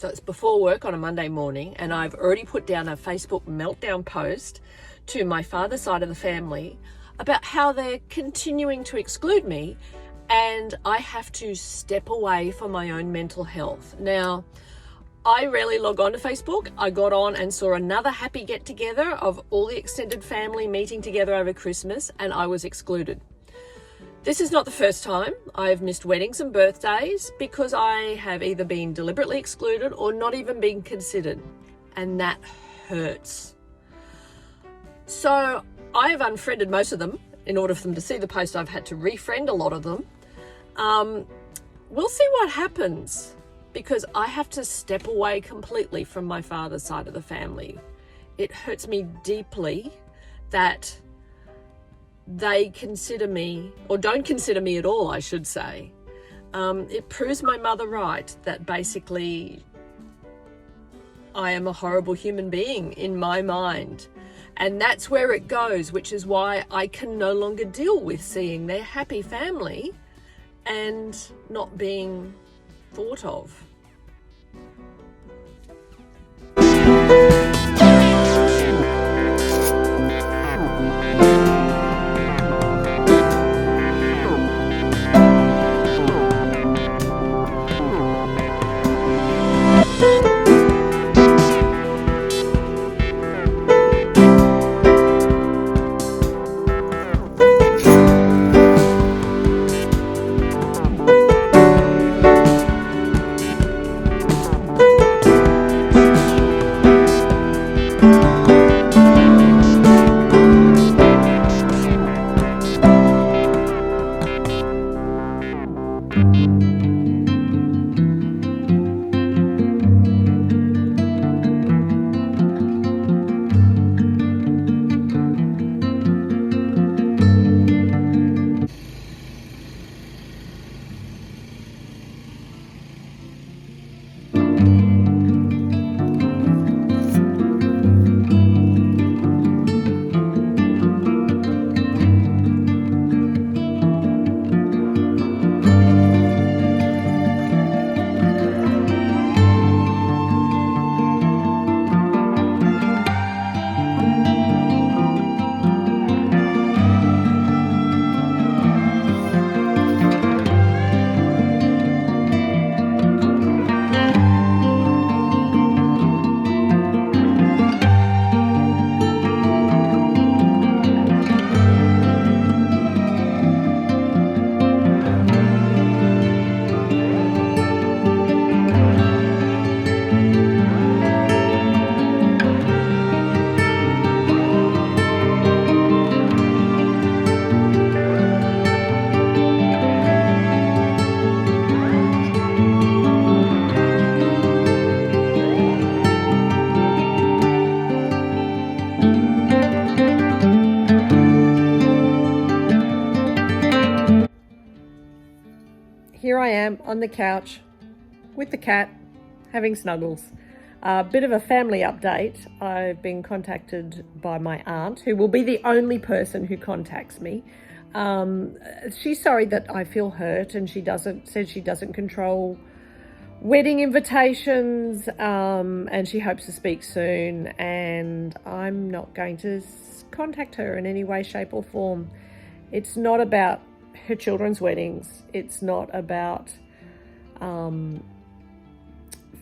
So it's before work on a Monday morning, and I've already put down a Facebook meltdown post to my father's side of the family about how they're continuing to exclude me, and I have to step away for my own mental health. Now, I rarely log on to Facebook. I got on and saw another happy get together of all the extended family meeting together over Christmas, and I was excluded. This is not the first time I've missed weddings and birthdays because I have either been deliberately excluded or not even been considered, and that hurts. So I have unfriended most of them. In order for them to see the post, I've had to refriend a lot of them. We'll see what happens, because I have to step away completely from my father's side of the family. It hurts me deeply that they consider me, or don't consider me at all, I should say. It proves my mother right, that basically I am a horrible human being in my mind. And that's where it goes, which is why I can no longer deal with seeing their happy family and not being thought of. Here I am on the couch with the cat, having snuggles. A bit of a family update. I've been contacted by my aunt, who will be the only person who contacts me. She's sorry that I feel hurt, and says she doesn't control wedding invitations, and she hopes to speak soon, and I'm not going to contact her in any way, shape or form. It's not about her children's weddings. It's not about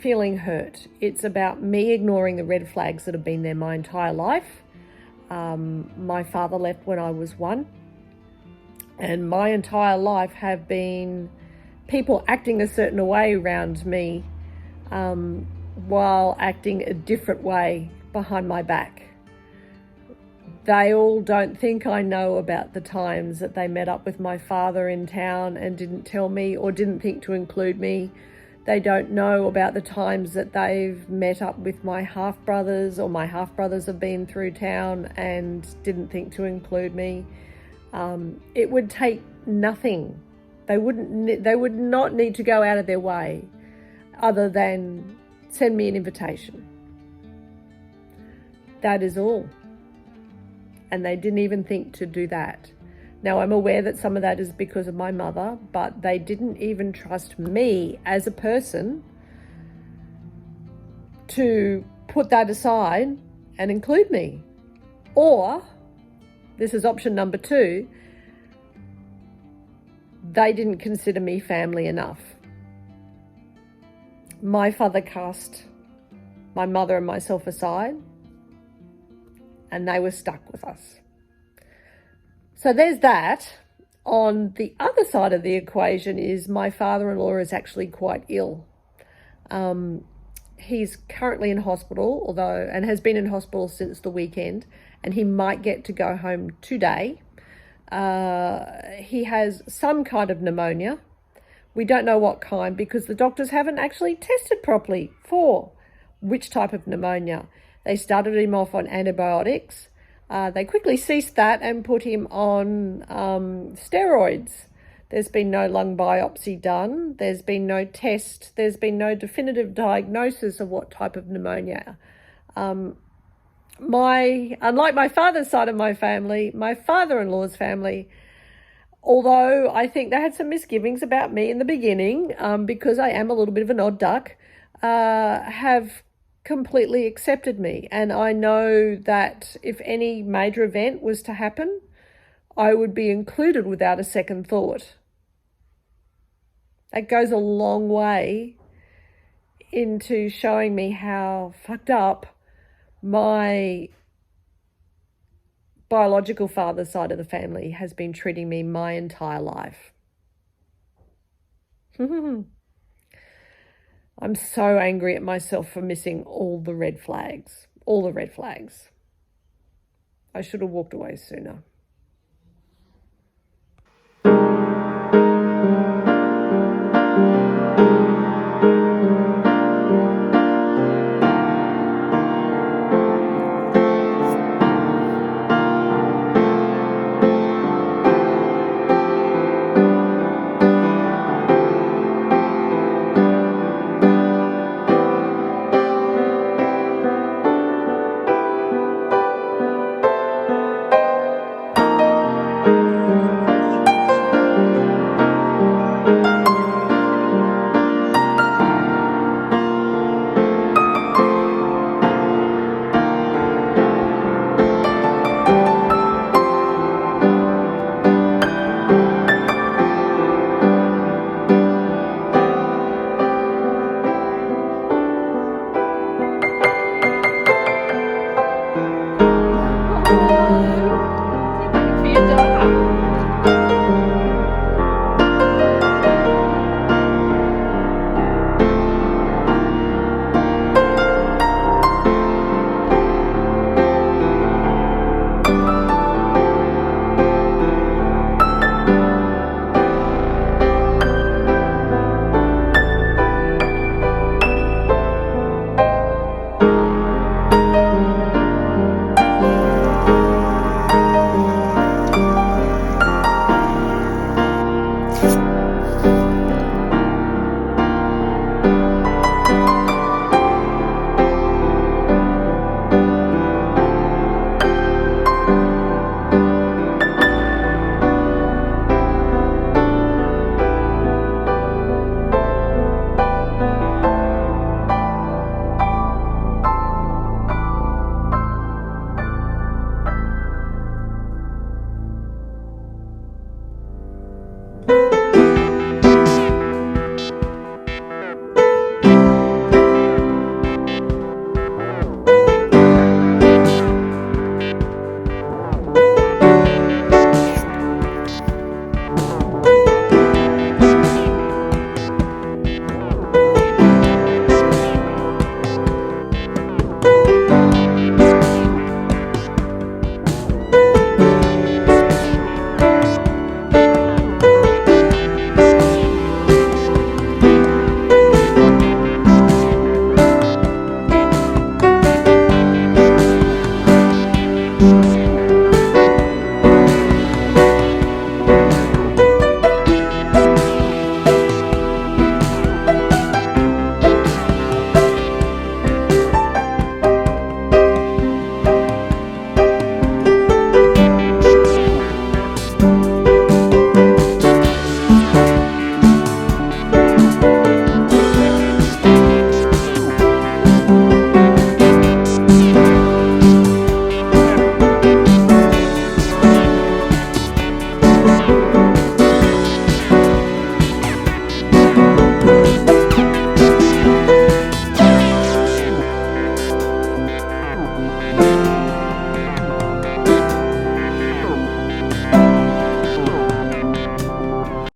feeling hurt. It's about me ignoring the red flags that have been there my entire life. My father left when I was 1, and my entire life have been people acting a certain way around me while acting a different way behind my back. They all don't think I know about the times that they met up with my father in town and didn't tell me, or didn't think to include me. They don't know about the times that they've met up with my half-brothers, or my half-brothers have been through town and didn't think to include me. It would take nothing. They would not need to go out of their way other than send me an invitation. That is all. And they didn't even think to do that. Now, I'm aware that some of that is because of my mother, but they didn't even trust me as a person to put that aside and include me. Or, this is option number 2, they didn't consider me family enough. My father cast my mother and myself aside, and they were stuck with us. So there's that. On the other side of the equation is my father-in-law is actually quite ill. He's currently in hospital, and has been in hospital since the weekend, and he might get to go home today. He has some kind of pneumonia. We don't know what kind because the doctors haven't actually tested properly for which type of pneumonia. They started him off on antibiotics. They quickly ceased that and put him on steroids. There's been no lung biopsy done. There's been no test. There's been no definitive diagnosis of what type of pneumonia. Unlike my father's side of my family, my father-in-law's family, although I think they had some misgivings about me in the beginning, because I am a little bit of an odd duck, have completely accepted me. And I know that if any major event was to happen, I would be included without a second thought. That goes a long way into showing me how fucked up my biological father's side of the family has been treating me my entire life. I'm so angry at myself for missing all the red flags. All the red flags. I should have walked away sooner.